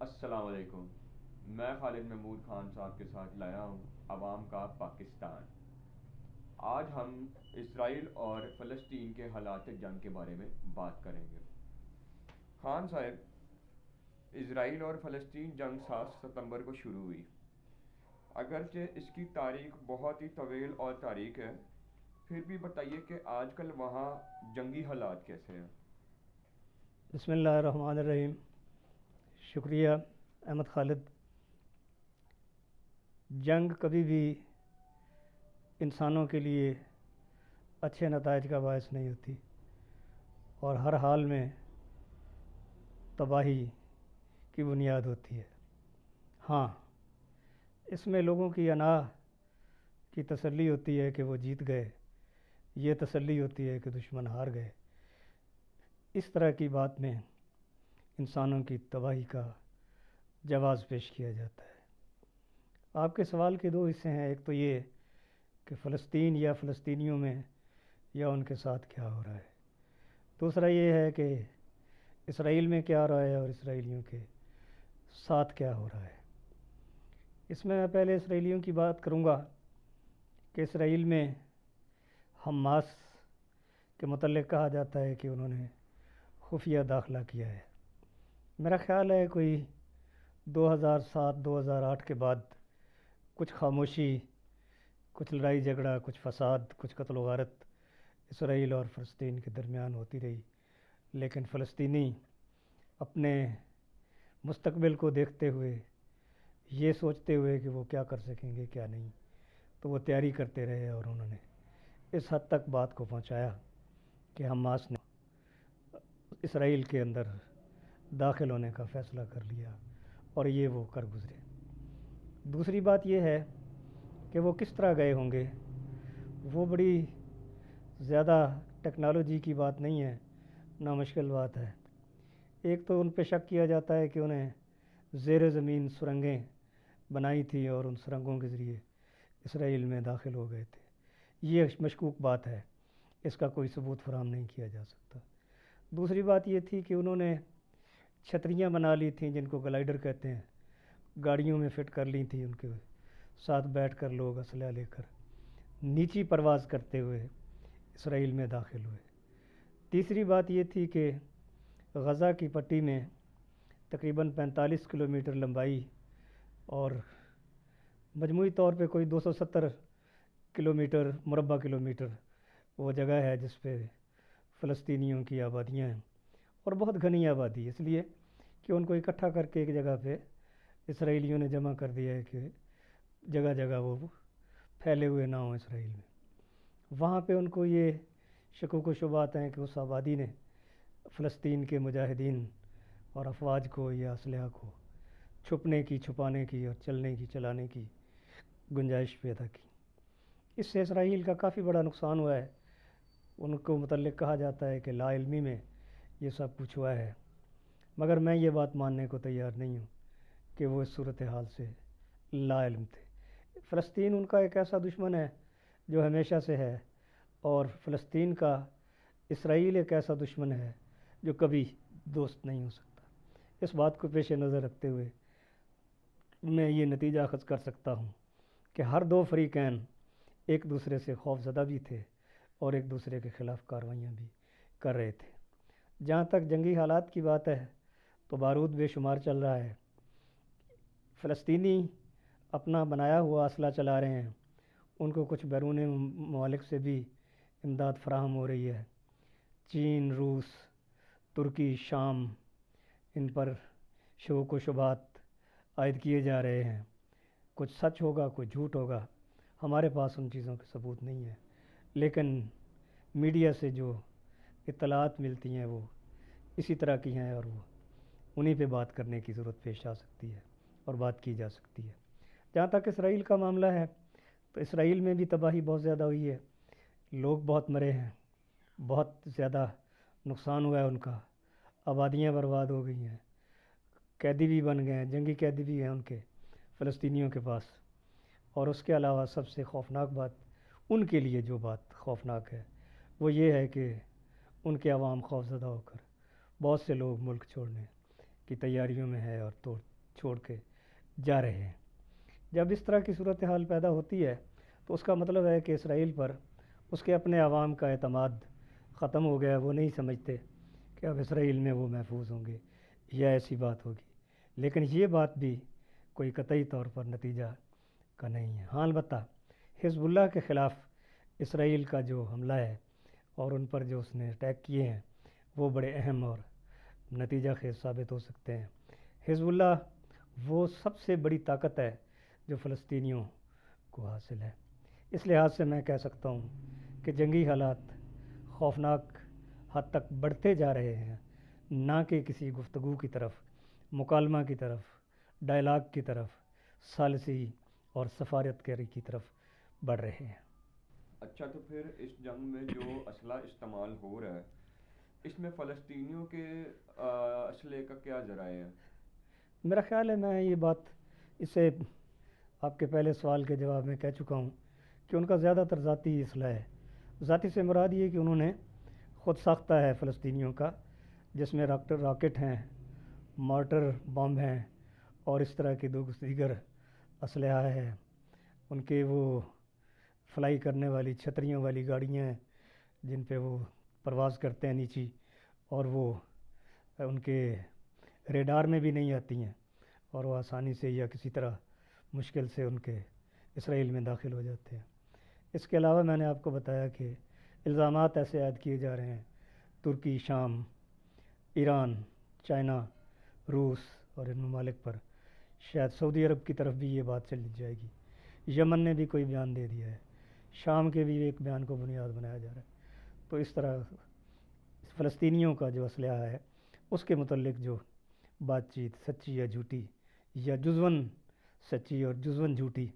السلام علیکم۔ میں خالد محمود خان صاحب کے ساتھ لایا ہوں عوام کا پاکستان۔ آج ہم اسرائیل اور فلسطین کے حالات جنگ کے بارے میں بات کریں گے۔ خان صاحب، اسرائیل اور فلسطین جنگ 7 ستمبر کو شروع ہوئی، اگرچہ اس کی تاریخ بہت ہی طویل اور تاریخ ہے، پھر بھی بتائیے کہ آج کل وہاں جنگی حالات کیسے ہیں؟ بسم اللہ الرحمن الرحیم۔ شکریہ احمد خالد۔ جنگ کبھی بھی انسانوں کے لیے اچھے نتائج کا باعث نہیں ہوتی اور ہر حال میں تباہی کی بنیاد ہوتی ہے۔ ہاں، اس میں لوگوں کی انا کی تسلی ہوتی ہے کہ وہ جیت گئے، یہ تسلی ہوتی ہے کہ دشمن ہار گئے۔ اس طرح کی بات میں انسانوں کی تباہی کا جواز پیش کیا جاتا ہے۔ آپ کے سوال کے دو حصے ہیں، ایک تو یہ کہ فلسطین یا فلسطینیوں میں یا ان کے ساتھ کیا ہو رہا ہے، دوسرا یہ ہے کہ اسرائیل میں کیا ہو رہا ہے اور اسرائیلیوں کے ساتھ کیا ہو رہا ہے۔ اس میں پہلے اسرائیلیوں کی بات کروں گا کہ اسرائیل میں حماس کے متعلق کہا جاتا ہے کہ انہوں نے خفیہ داخلہ کیا ہے۔ میرا خیال ہے کوئی 2007-2008 کے بعد کچھ خاموشی، کچھ لڑائی جھگڑا، کچھ فساد، کچھ قتل و غارت اسرائیل اور فلسطین کے درمیان ہوتی رہی، لیکن فلسطینی اپنے مستقبل کو دیکھتے ہوئے، یہ سوچتے ہوئے کہ وہ کیا کر سکیں گے کیا نہیں، تو وہ تیاری کرتے رہے اور انہوں نے اس حد تک بات کو پہنچایا کہ حماس نے اسرائیل کے اندر داخل ہونے کا فیصلہ کر لیا اور یہ وہ کر گزرے۔ دوسری بات یہ ہے کہ وہ کس طرح گئے ہوں گے، وہ بڑی زیادہ ٹیکنالوجی کی بات نہیں ہے، نہ مشکل بات ہے۔ ایک تو ان پہ شک کیا جاتا ہے کہ انہیں زیر زمین سرنگیں بنائی تھی اور ان سرنگوں کے ذریعے اسرائیل میں داخل ہو گئے تھے، یہ مشکوک بات ہے، اس کا کوئی ثبوت فراہم نہیں کیا جا سکتا۔ دوسری بات یہ تھی کہ انہوں نے چھتریاں بنا لی تھیں جن کو گلائیڈر کہتے ہیں، گاڑیوں میں فٹ کر لی تھیں، ان کے ساتھ بیٹھ کر لوگ اسلحہ لے کر نیچی پرواز کرتے ہوئے اسرائیل میں داخل ہوئے۔ تیسری بات یہ تھی کہ غزہ کی پٹی میں تقریباً 45 کلومیٹر لمبائی اور مجموعی طور پہ کوئی 270 کلومیٹر مربع کلومیٹر وہ جگہ ہے جس پہ فلسطینیوں کی آبادیاں ہیں، اور بہت گھنی آبادی، اس لیے کہ ان کو اکٹھا کر کے ایک جگہ پہ اسرائیلیوں نے جمع کر دیا ہے کہ جگہ جگہ وہ پھیلے ہوئے نہ ہوں اسرائیل میں۔ وہاں پہ ان کو یہ شکوک و شبہات ہیں کہ اس آبادی نے فلسطین کے مجاہدین اور افواج کو یا اسلحہ کو چھپنے کی، چھپانے کی اور چلنے کی، چلانے کی گنجائش پیدا کی۔ اس سے اسرائیل کا کافی بڑا نقصان ہوا ہے۔ ان کو متعلق کہا جاتا ہے کہ لا علمی میں یہ سب کچھ ہوا ہے، مگر میں یہ بات ماننے کو تیار نہیں ہوں کہ وہ اس صورتحال سے لا علم تھے۔ فلسطین ان کا ایک ایسا دشمن ہے جو ہمیشہ سے ہے، اور فلسطین کا اسرائیل ایک ایسا دشمن ہے جو کبھی دوست نہیں ہو سکتا۔ اس بات کو پیش نظر رکھتے ہوئے میں یہ نتیجہ اخذ کر سکتا ہوں کہ ہر دو فریقین ایک دوسرے سے خوف زدہ بھی تھے اور ایک دوسرے کے خلاف کارروائیاں بھی کر رہے تھے۔ جہاں تک جنگی حالات کی بات ہے تو بارود بے شمار چل رہا ہے۔ فلسطینی اپنا بنایا ہوا اسلحہ چلا رہے ہیں، ان کو کچھ بیرون ممالک سے بھی امداد فراہم ہو رہی ہے۔ چین، روس، ترکی، شام، ان پر شکوک و شبہات عائد کیے جا رہے ہیں۔ کچھ سچ ہوگا، کچھ جھوٹ ہوگا، ہمارے پاس ان چیزوں کے ثبوت نہیں ہے، لیکن میڈیا سے جو اطلاعات ملتی ہیں وہ اسی طرح کی ہیں اور وہ انہی پہ بات کرنے کی ضرورت پیش آ سکتی ہے اور بات کی جا سکتی ہے۔ جہاں تک اسرائیل کا معاملہ ہے تو اسرائیل میں بھی تباہی بہت زیادہ ہوئی ہے، لوگ بہت مرے ہیں، بہت زیادہ نقصان ہوا ہے ان کا، آبادیاں برباد ہو گئی ہیں، قیدی بھی بن گئے ہیں، جنگی قیدی بھی ہیں ان کے فلسطینیوں کے پاس۔ اور اس کے علاوہ سب سے خوفناک بات، ان کے لیے جو بات خوفناک ہے وہ یہ ہے کہ ان کے عوام خوف زدہ ہو کر بہت سے لوگ ملک چھوڑنے کی تیاریوں میں ہے اور چھوڑ کے جا رہے ہیں۔ جب اس طرح کی صورتحال پیدا ہوتی ہے تو اس کا مطلب ہے کہ اسرائیل پر اس کے اپنے عوام کا اعتماد ختم ہو گیا۔ وہ نہیں سمجھتے کہ اب اسرائیل میں وہ محفوظ ہوں گے یا ایسی بات ہوگی۔ لیکن یہ بات بھی کوئی قطعی طور پر نتیجہ کا نہیں ہے۔ ہاں البتہ حزب اللہ کے خلاف اسرائیل کا جو حملہ ہے اور ان پر جو اس نے اٹیک کیے ہیں وہ بڑے اہم اور نتیجہ خیز ثابت ہو سکتے ہیں۔ حزب اللہ وہ سب سے بڑی طاقت ہے جو فلسطینیوں کو حاصل ہے۔ اس لحاظ سے میں کہہ سکتا ہوں کہ جنگی حالات خوفناک حد تک بڑھتے جا رہے ہیں، نہ کہ کسی گفتگو کی طرف، مکالمہ کی طرف، ڈائلاگ کی طرف، ثالثی اور سفارت کاری کی طرف بڑھ رہے ہیں۔ اچھا، تو پھر اس جنگ میں جو اسلحہ استعمال ہو رہا ہے اس میں فلسطینیوں کے اسلحے کا کیا ذرائع ہے؟ میرا خیال ہے میں یہ بات اسے آپ کے پہلے سوال کے جواب میں کہہ چکا ہوں کہ ان کا زیادہ تر ذاتی اسلحہ ہے۔ ذاتی سے مراد یہ کہ انہوں نے خود ساختہ ہے فلسطینیوں کا، جس میں راکٹ ہیں، مارٹر بم ہیں اور اس طرح کے دیگر اسلحہ ہیں۔ ان کے وہ فلائی کرنے والی چھتریوں والی گاڑیاں ہیں جن پہ وہ پرواز کرتے ہیں نیچی، اور وہ ان کے ریڈار میں بھی نہیں آتی ہیں اور وہ آسانی سے یا کسی طرح مشکل سے ان کے اسرائیل میں داخل ہو جاتے ہیں۔ اس کے علاوہ میں نے آپ کو بتایا کہ الزامات ایسے عائد کیے جا رہے ہیں ترکی، شام، ایران، چائنا، روس اور ان ممالک پر، شاید سعودی عرب کی طرف بھی یہ بات چلی جائے گی۔ یمن نے بھی کوئی بیان دے دیا ہے، شام کے بھی ایک بیان کو بنیاد بنایا جا رہا ہے۔ تو اس طرح فلسطینیوں کا جو اسلحہ ہے اس کے متعلق جو بات چیت سچی یا جھوٹی یا جزون سچی اور جزون جھوٹی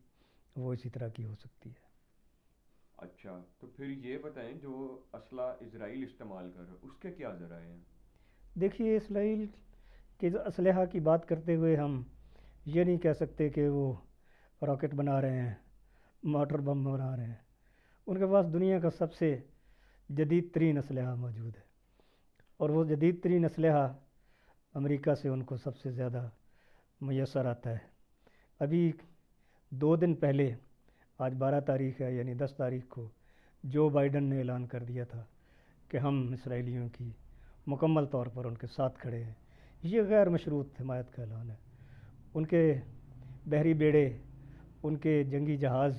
وہ اسی طرح کی ہو سکتی ہے۔ اچھا، تو پھر یہ بتائیں جو اسلحہ اسرائیل استعمال کر رہا ہے اس کے کیا ذرائع ہیں؟ دیکھیے، اسرائیل کے اسلحہ کی بات کرتے ہوئے ہم یہ نہیں کہہ سکتے کہ وہ راکٹ بنا رہے ہیں، موٹر بم بنا رہے ہیں۔ ان کے پاس دنیا کا سب سے جدید ترین اسلحہ موجود ہے، اور وہ جدید ترین اسلحہ امریکہ سے ان کو سب سے زیادہ میسر آتا ہے۔ ابھی 2 دن پہلے، آج 12 تاریخ ہے، یعنی 10 تاریخ کو جو بائیڈن نے اعلان کر دیا تھا کہ ہم اسرائیلیوں کی مکمل طور پر ان کے ساتھ کھڑے ہیں۔ یہ غیر مشروط حمایت کا اعلان ہے۔ ان کے بحری بیڑے، ان کے جنگی جہاز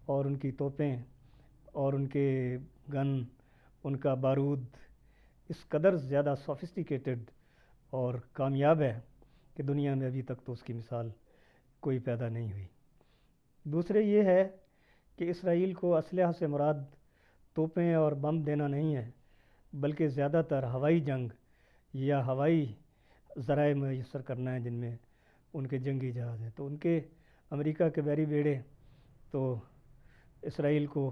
اور ان کی توپیں اور ان کے گن، ان کا بارود اس قدر زیادہ سوفسٹیکیٹڈ اور کامیاب ہے کہ دنیا میں ابھی تک تو اس کی مثال کوئی پیدا نہیں ہوئی۔ دوسرے یہ ہے کہ اسرائیل کو اسلحہ سے مراد توپیں اور بم دینا نہیں ہے، بلکہ زیادہ تر ہوائی جنگ یا ہوائی ذرائع میسر کرنا ہے، جن میں ان کے جنگی جہاز ہیں۔ تو ان کے امریکہ کے بحری بیڑے تو اسرائیل کو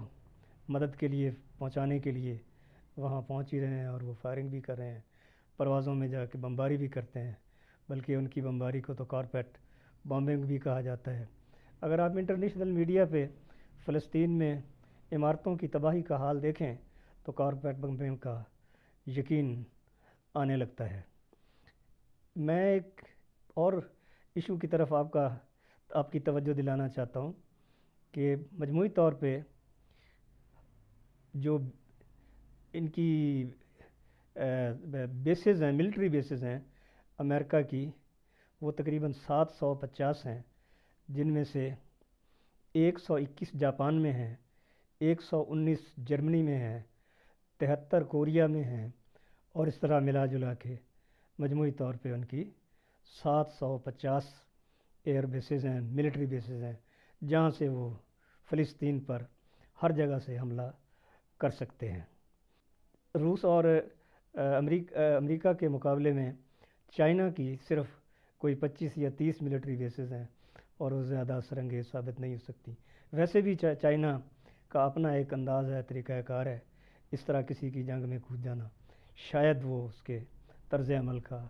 مدد کے لیے پہنچانے کے لیے وہاں پہنچ ہی رہے ہیں، اور وہ فائرنگ بھی کر رہے ہیں، پروازوں میں جا کے بمباری بھی کرتے ہیں، بلکہ ان کی بمباری کو تو کارپیٹ بامبنگ بھی کہا جاتا ہے۔ اگر آپ انٹرنیشنل میڈیا پہ فلسطین میں عمارتوں کی تباہی کا حال دیکھیں تو کارپیٹ بمبنگ کا یقین آنے لگتا ہے۔ میں ایک اور ایشو کی طرف آپ کی توجہ دلانا چاہتا ہوں کہ مجموعی طور پہ جو ان کی بیسز ہیں، ملٹری بیسز ہیں امریکہ کی، وہ تقریباً 750 ہیں، جن میں سے 121 جاپان میں ہیں، 119 جرمنی میں ہیں، 73 کوریا میں ہیں، اور اس طرح ملا جلا کے مجموعی طور پہ ان کی 750 ایئر بیسز ہیں، ملٹری بیسز ہیں، جہاں سے وہ فلسطین پر ہر جگہ سے حملہ کر سکتے ہیں۔ روس اور امریکہ کے مقابلے میں چائنا کی صرف کوئی 25 یا 30 ملٹری بیسز ہیں، اور وہ زیادہ اثر انگیز ثابت نہیں ہو سکتی۔ ویسے بھی چائنا کا اپنا ایک انداز ہے، طریقہ کار ہے، اس طرح کسی کی جنگ میں کود جانا شاید وہ اس کے طرز عمل کا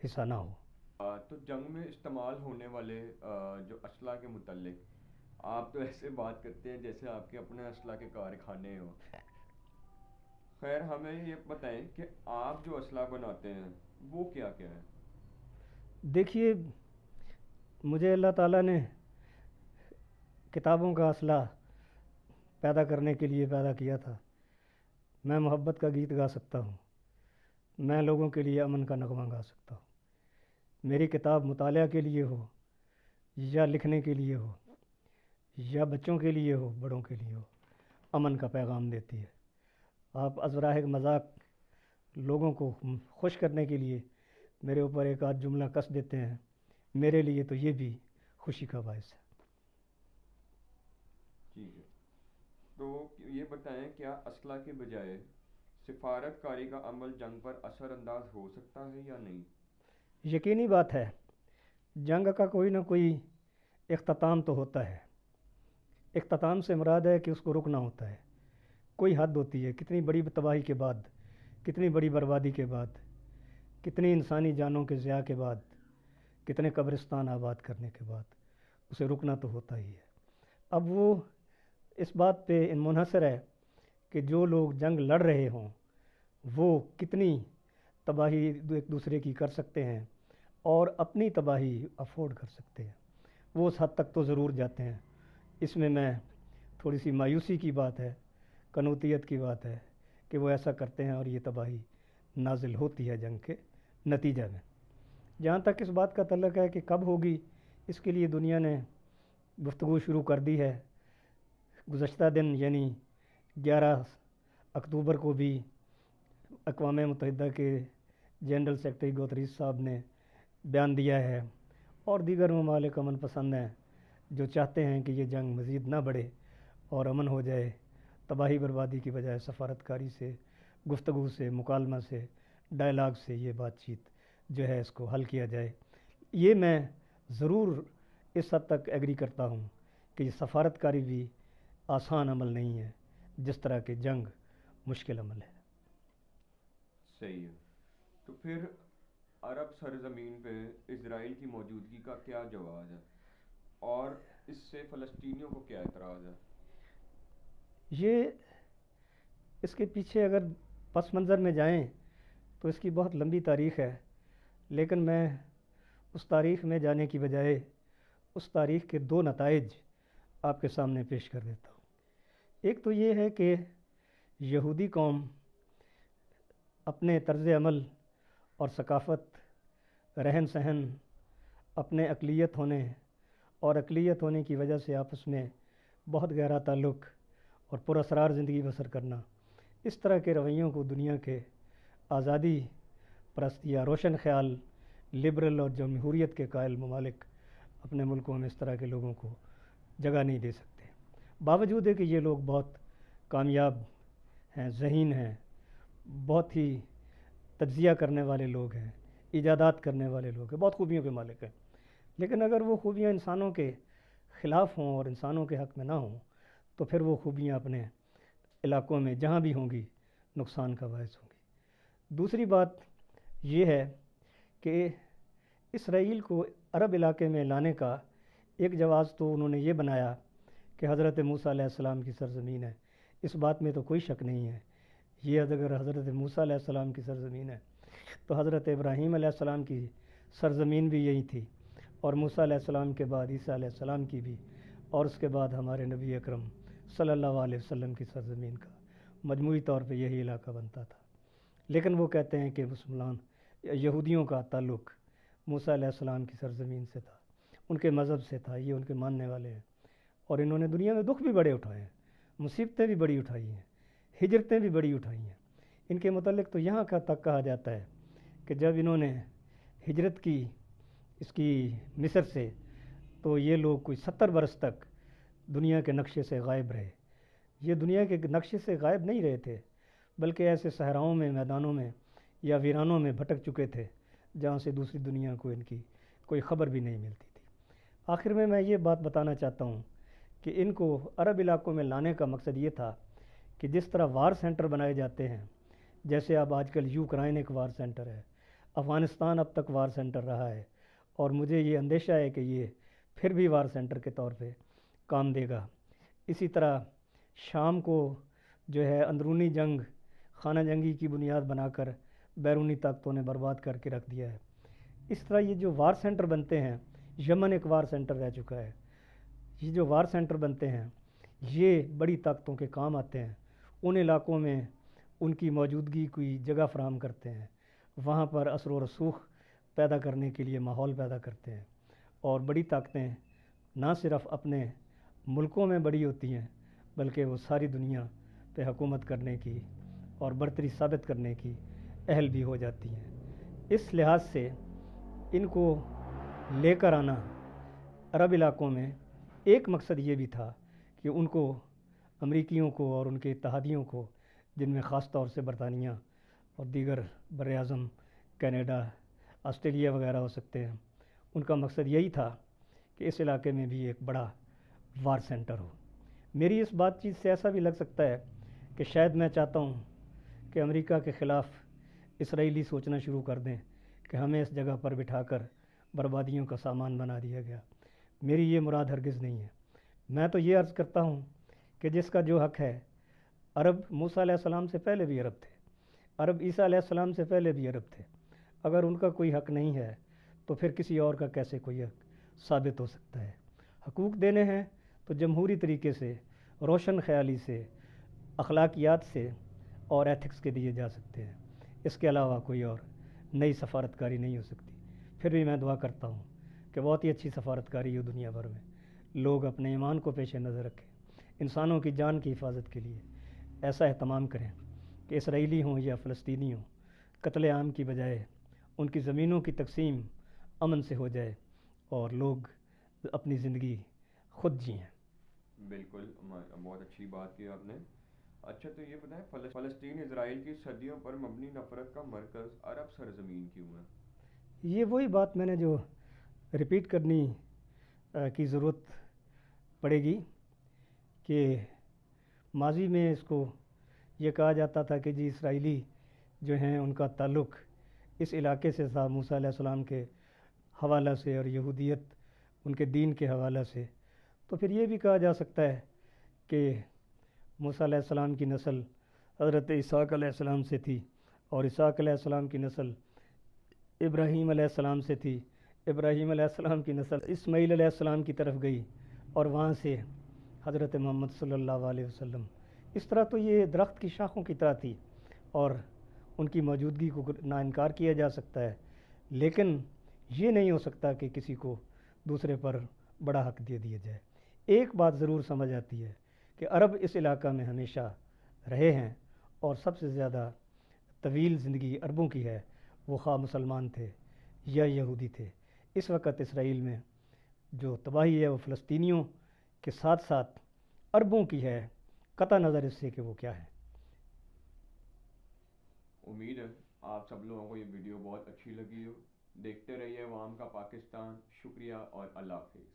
حصہ نہ ہو۔ تو جنگ میں استعمال ہونے والے جو اسلحہ کے متعلق آپ تو ایسے بات کرتے ہیں جیسے آپ کے اپنے اسلحہ کے کارخانے ہوں۔ خیر، ہمیں یہ بتائیں کہ آپ جو اسلحہ بناتے ہیں وہ کیا کیا ہے؟ دیکھیے، مجھے اللہ تعالیٰ نے کتابوں کا اصلہ پیدا کرنے کے لیے پیدا کیا تھا۔ میں محبت کا گیت گا سکتا ہوں، میں لوگوں کے لیے امن کا نغمہ گا سکتا ہوں۔ میری کتاب مطالعہ کے لیے ہو یا لکھنے کے لیے ہو یا بچوں کے لیے ہو، بڑوں کے لیے ہو، امن کا پیغام دیتی ہے۔ آپ ازراہ مذاق لوگوں کو خوش کرنے کے لیے میرے اوپر ایک آدھ جملہ کس دیتے ہیں، میرے لیے تو یہ بھی خوشی کا باعث ہے۔ ٹھیک ہے، تو یہ بتائیں کیا اسلحہ کے بجائے سفارت کاری کا عمل جنگ پر اثر انداز ہو سکتا ہے یا نہیں؟ یقینی بات ہے، جنگ کا کوئی نہ کوئی اختتام تو ہوتا ہے۔ اختتام سے مراد ہے کہ اس کو رکنا ہوتا ہے، کوئی حد ہوتی ہے۔ کتنی بڑی تباہی کے بعد، کتنی بڑی بربادی کے بعد، کتنی انسانی جانوں کے ضیاع کے بعد، کتنے قبرستان آباد کرنے کے بعد اسے رکنا تو ہوتا ہی ہے۔ اب وہ اس بات پہ منحصر ہے کہ جو لوگ جنگ لڑ رہے ہوں وہ کتنی تباہی ایک دوسرے کی کر سکتے ہیں اور اپنی تباہی افورڈ کر سکتے ہیں۔ وہ اس حد تک تو ضرور جاتے ہیں۔ اس میں تھوڑی سی مایوسی کی بات ہے، قنوطیت کی بات ہے کہ وہ ایسا کرتے ہیں اور یہ تباہی نازل ہوتی ہے جنگ کے نتیجہ میں۔ جہاں تک اس بات کا تعلق ہے کہ کب ہوگی، اس کے لیے دنیا نے گفتگو شروع کر دی ہے۔ گزشتہ دن یعنی 11 اکتوبر کو بھی اقوام متحدہ کے جنرل سیکرٹری گوتریز صاحب نے بیان دیا ہے، اور دیگر ممالک امن پسند ہیں جو چاہتے ہیں کہ یہ جنگ مزید نہ بڑھے اور امن ہو جائے، تباہی بربادی کی بجائے سفارت کاری سے، گفتگو سے، مکالمہ سے، ڈائلاگ سے یہ بات چیت جو ہے اس کو حل کیا جائے۔ یہ میں ضرور اس حد تک ایگری کرتا ہوں کہ یہ سفارت کاری بھی آسان عمل نہیں ہے، جس طرح کہ جنگ مشکل عمل ہے۔ صحیح ہے، تو پھر عرب سرزمین پہ اسرائیل کی موجودگی کا کیا جواز ہے اور اس سے فلسطینیوں کو کیا اعتراض ہے؟ یہ اس کے پیچھے اگر پس منظر میں جائیں تو اس کی بہت لمبی تاریخ ہے، لیکن میں اس تاریخ میں جانے کی بجائے اس تاریخ کے 2 نتائج آپ کے سامنے پیش کر دیتا ہوں۔ ایک تو یہ ہے کہ یہودی قوم اپنے طرز عمل اور ثقافت، رہن سہن، اپنے اقلیت ہونے اور اقلیت ہونے کی وجہ سے آپس میں بہت گہرا تعلق اور پراسرار زندگی بسر کرنا، اس طرح کے رویوں کو دنیا کے آزادی پرست یا روشن خیال لبرل اور جمہوریت کے قائل ممالک اپنے ملکوں میں اس طرح کے لوگوں کو جگہ نہیں دے سکتے، باوجود ہے کہ یہ لوگ بہت کامیاب ہیں، ذہین ہیں، بہت ہی تجزیہ کرنے والے لوگ ہیں، ایجادات کرنے والے لوگ ہیں، بہت خوبیوں کے مالک ہیں، لیکن اگر وہ خوبیاں انسانوں کے خلاف ہوں اور انسانوں کے حق میں نہ ہوں تو پھر وہ خوبیاں اپنے علاقوں میں جہاں بھی ہوں گی نقصان کا باعث ہوں گی۔ دوسری بات یہ ہے کہ اسرائیل کو عرب علاقے میں لانے کا ایک جواز تو انہوں نے یہ بنایا کہ حضرت موسیٰ علیہ السلام کی سرزمین ہے۔ اس بات میں تو کوئی شک نہیں ہے، یہ اگر حضرت موسیٰ علیہ السلام کی سرزمین ہے تو حضرت ابراہیم علیہ السلام کی سرزمین بھی یہی تھی، اور موسیٰ علیہ السلام کے بعد عیسیٰ علیہ السلام کی بھی، اور اس کے بعد ہمارے نبی اکرم صلی اللہ علیہ وسلم کی سرزمین کا مجموعی طور پہ یہی علاقہ بنتا تھا۔ لیکن وہ کہتے ہیں کہ مسلمان یہودیوں کا تعلق موسیٰ علیہ السلام کی سرزمین سے تھا، ان کے مذہب سے تھا، یہ ان کے ماننے والے ہیں، اور انہوں نے دنیا میں دکھ بھی بڑے اٹھائے ہیں، مصیبتیں بھی بڑی اٹھائی ہیں، ہجرتیں بھی بڑی اٹھائی ہیں۔ ان کے متعلق تو یہاں کا تک کہا جاتا ہے کہ جب انہوں نے ہجرت کی اس کی مصر سے، تو یہ لوگ کوئی 70 برس تک دنیا کے نقشے سے غائب رہے۔ یہ دنیا کے نقشے سے غائب نہیں رہے تھے، بلکہ ایسے صحراؤں میں، میدانوں میں یا ویرانوں میں بھٹک چکے تھے جہاں سے دوسری دنیا کو ان کی کوئی خبر بھی نہیں ملتی تھی۔ آخر میں یہ بات بتانا چاہتا ہوں کہ ان کو عرب علاقوں میں لانے کا مقصد یہ تھا کہ جس طرح وار سینٹر بنائے جاتے ہیں، جیسے اب آج کل یوکرائن ایک وار سینٹر ہے، افغانستان اب تک وار سینٹر رہا ہے، اور مجھے یہ اندیشہ ہے کہ یہ پھر بھی وار سینٹر کے طور پہ کام دے گا۔ اسی طرح شام کو جو ہے اندرونی جنگ، خانہ جنگی کی بنیاد بنا کر بیرونی طاقتوں نے برباد کر کے رکھ دیا ہے۔ اس طرح یہ جو وار سینٹر بنتے ہیں، یمن ایک وار سینٹر رہ چکا ہے. یہ جو وار سینٹر بنتے ہیں یہ بڑی طاقتوں کے کام آتے ہیں. ان علاقوں میں ان کی موجودگی کوئی جگہ فراہم کرتے ہیں, وہاں پر اثر و رسوخ پیدا کرنے کے لیے ماحول پیدا کرتے ہیں. اور بڑی طاقتیں نہ صرف اپنے ملکوں میں بڑی ہوتی ہیں بلکہ وہ ساری دنیا پہ حکومت کرنے کی اور برتری ثابت کرنے کی اہل بھی ہو جاتی ہیں. اس لحاظ سے ان کو لے کر آنا عرب علاقوں میں ایک مقصد یہ بھی تھا کہ ان کو امریکیوں کو اور ان کے اتحادیوں کو, جن میں خاص طور سے برطانیہ اور دیگر بر اعظم کینیڈا آسٹریلیا وغیرہ ہو سکتے ہیں, ان کا مقصد یہی تھا کہ اس علاقے میں بھی ایک بڑا وار سینٹر ہو. میری اس بات چیت سے ایسا بھی لگ سکتا ہے کہ شاید میں چاہتا ہوں کہ امریکہ کے خلاف اسرائیلی سوچنا شروع کر دیں کہ ہمیں اس جگہ پر بٹھا کر بربادیوں کا سامان بنا دیا گیا. میری یہ مراد ہرگز نہیں ہے. میں تو یہ عرض کرتا ہوں کہ جس کا جو حق ہے, عرب موسیٰ علیہ السلام سے پہلے بھی عرب تھے, عرب عیسیٰ علیہ السلام سے پہلے بھی عرب تھے. اگر ان کا کوئی حق نہیں ہے تو پھر کسی اور کا کیسے کوئی حق ثابت ہو سکتا ہے؟ حقوق دینے ہیں تو جمہوری طریقے سے, روشن خیالی سے, اخلاقیات سے اور ایتھکس کے دیے جا سکتے ہیں. اس کے علاوہ کوئی اور نئی سفارتکاری نہیں ہو سکتی. پھر بھی میں دعا کرتا ہوں کہ بہت ہی اچھی سفارتکاری ہو دنیا بھر میں, لوگ اپنے ایمان کو پیش نظر رکھیں, انسانوں کی جان کی حفاظت کے لیے ایسا اہتمام کریں کہ اسرائیلی ہوں یا فلسطینی ہوں, قتل عام کی بجائے ان کی زمینوں کی تقسیم امن سے ہو جائے اور لوگ اپنی زندگی خود جئیں. بالکل, بہت اچھی بات کی آپ نے. اچھا تو یہ بتائیں, فلسطین اسرائیل کی صدیوں پر مبنی نفرت کا مرکز عرب سرزمین کیوں ہے؟ یہ وہی بات میں نے جو ریپیٹ کرنی کی ضرورت پڑے گی کہ ماضی میں اس کو یہ کہا جاتا تھا کہ جی اسرائیلی جو ہیں ان کا تعلق اس علاقے سے تھا موسیٰ علیہ السلام کے حوالہ سے اور یہودیت ان کے دین کے حوالہ سے. تو پھر یہ بھی کہا جا سکتا ہے کہ موسیٰ علیہ السلام کی نسل حضرت اسحاق علیہ السلام سے تھی اور اسحاق علیہ السلام کی نسل ابراہیم علیہ السلام سے تھی, ابراہیم علیہ السلام کی نسل اسماعیل علیہ السلام کی طرف گئی اور وہاں سے حضرت محمد صلی اللہ علیہ وسلم. اس طرح تو یہ درخت کی شاخوں کی طرح تھی اور ان کی موجودگی کو نا انکار کیا جا سکتا ہے, لیکن یہ نہیں ہو سکتا کہ کسی کو دوسرے پر بڑا حق دے دیا جائے. ایک بات ضرور سمجھ آتی ہے کہ عرب اس علاقہ میں ہمیشہ رہے ہیں اور سب سے زیادہ طویل زندگی عربوں کی ہے, وہ خواہ مسلمان تھے یا یہودی تھے. اس وقت اسرائیل میں جو تباہی ہے وہ فلسطینیوں کے ساتھ ساتھ عربوں کی ہے, قطع نظر اس سے کہ وہ کیا ہے. امید ہے آپ سب لوگوں کو یہ ویڈیو بہت اچھی لگی ہو. دیکھتے رہیے عوام کا پاکستان. شکریہ اور اللہ حافظ.